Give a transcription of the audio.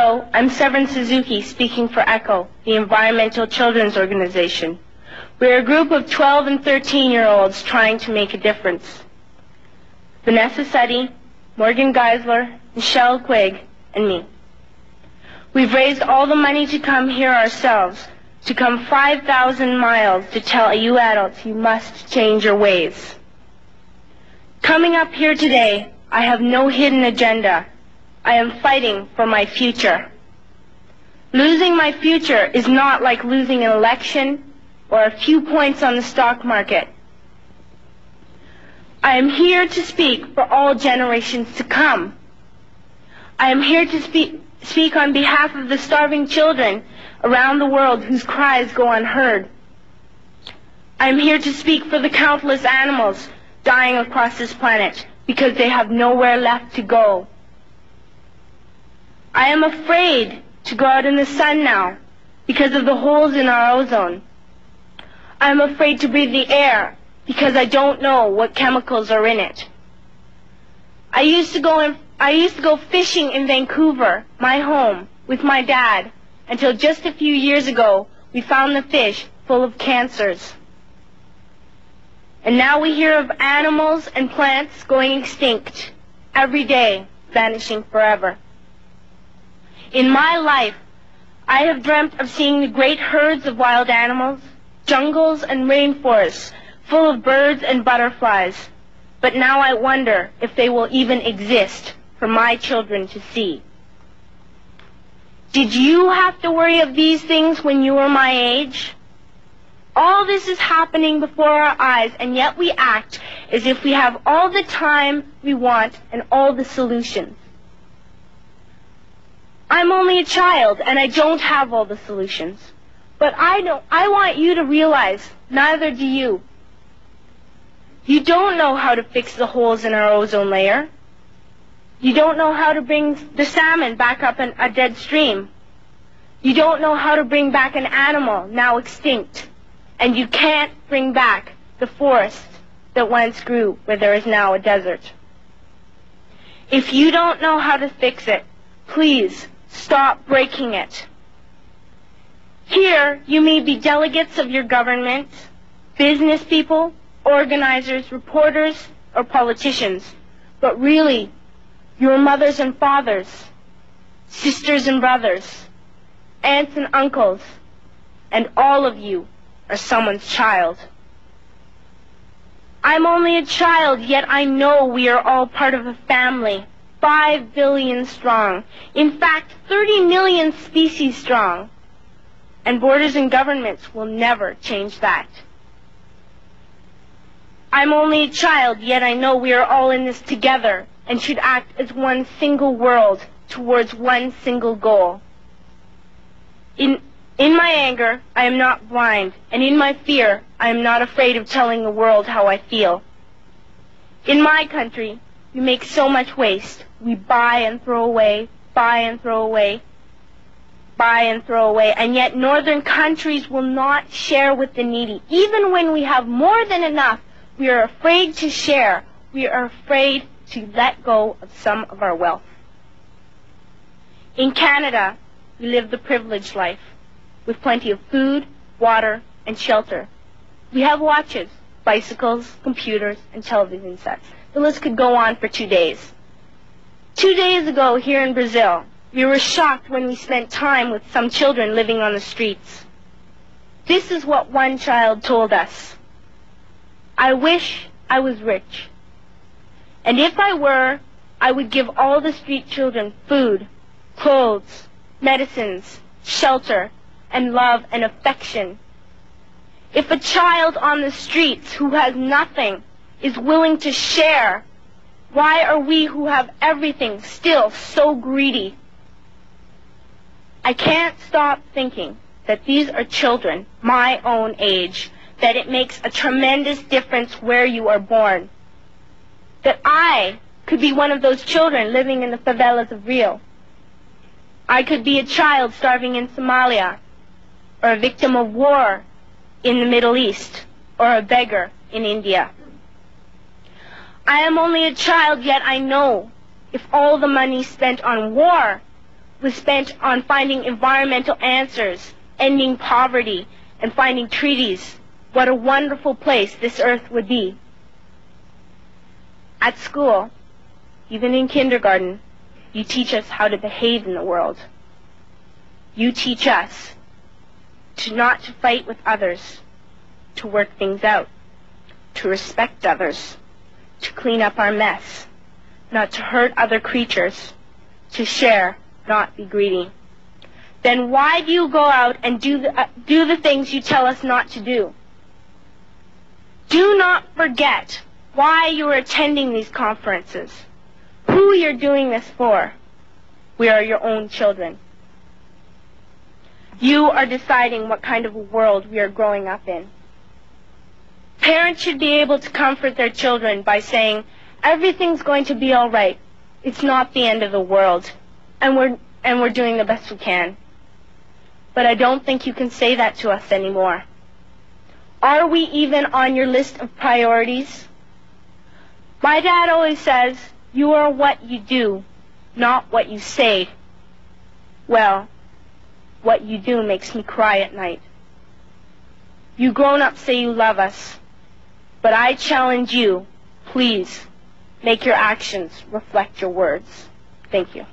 Hello, I'm Severin Suzuki, speaking for ECHO, the Environmental Children's Organization. We're a group of 12 and 13-year-olds trying to make a difference. Vanessa Suddy, Morgan Geisler, Michelle Quigg, and me. We've raised all the money to come here ourselves, to come 5,000 miles to tell you adults you must change your ways. Coming up here today, I have no hidden agenda. I am fighting for my future. Losing my future is not like losing an election or a few points on the stock market. I am here to speak for all generations to come. I am here to speak on behalf of the starving children around the world whose cries go unheard. I am here to speak for the countless animals dying across this planet because they have nowhere left to go. I am afraid to go out in the sun now because of the holes in our ozone. I am afraid to breathe the air because I don't know what chemicals are in it. I used to go fishing in Vancouver, my home, with my dad, until just a few years ago we found the fish full of cancers. And now we hear of animals and plants going extinct, every day vanishing forever. In my life, I have dreamt of seeing the great herds of wild animals, jungles and rainforests full of birds and butterflies. But now I wonder if they will even exist for my children to see. Did you have to worry of these things when you were my age? All this is happening before our eyes, and yet we act as if we have all the time we want and all the solutions. I'm only a child, and I don't have all the solutions. But I want you to realize, neither do you. You don't know how to fix the holes in our ozone layer. You don't know how to bring the salmon back up in a dead stream. You don't know how to bring back an animal now extinct. And you can't bring back the forest that once grew where there is now a desert. If you don't know how to fix it, please stop breaking it. Here, you may be delegates of your government, business people, organizers, reporters, or politicians, but really, your mothers and fathers, sisters and brothers, aunts and uncles, and all of you are someone's child. I'm only a child, yet I know we are all part of a family, 5 billion strong. In fact, 30 million species strong. And borders and governments will never change that. I'm only a child, yet I know we are all in this together and should act as one single world towards one single goal. In my anger, I am not blind, and in my fear, I am not afraid of telling the world how I feel. In my country, we make so much waste. We buy and throw away, buy and throw away, buy and throw away, and yet northern countries will not share with the needy. Even when we have more than enough, we are afraid to share. We are afraid to let go of some of our wealth. In Canada, we live the privileged life, with plenty of food, water, and shelter. We have watches, bicycles, computers, and television sets. The list could go on for 2 days. 2 days ago, here in Brazil, we were shocked when we spent time with some children living on the streets. This is what one child told us. I wish I was rich. And if I were, I would give all the street children food, clothes, medicines, shelter, and love and affection. If a child on the streets who has nothing is willing to share, why are we who have everything still so greedy? I can't stop thinking that these are children my own age, that it makes a tremendous difference where you are born. That I could be one of those children living in the favelas of Rio. I could be a child starving in Somalia, or a victim of war in the Middle East, or a beggar in India. I am only a child, yet I know if all the money spent on war was spent on finding environmental answers, ending poverty, and finding treaties, what a wonderful place this earth would be. At school, even in kindergarten, you teach us how to behave in the world. You teach us to not to fight with others, to work things out, to respect others, to clean up our mess, not to hurt other creatures, to share, not be greedy. Then why do you go out and do the things you tell us not to do? Do not forget why you are attending these conferences, who you're doing this for. We are your own children. You are deciding what kind of a world we are growing up in. Parents should be able to comfort their children by saying, everything's going to be all right. It's not the end of the world, and we're doing the best we can. But I don't think you can say that to us anymore. Are we even on your list of priorities? My dad always says, you are what you do, not what you say. Well, what you do makes me cry at night. You grown-ups say you love us, but I challenge you, please, make your actions reflect your words. Thank you.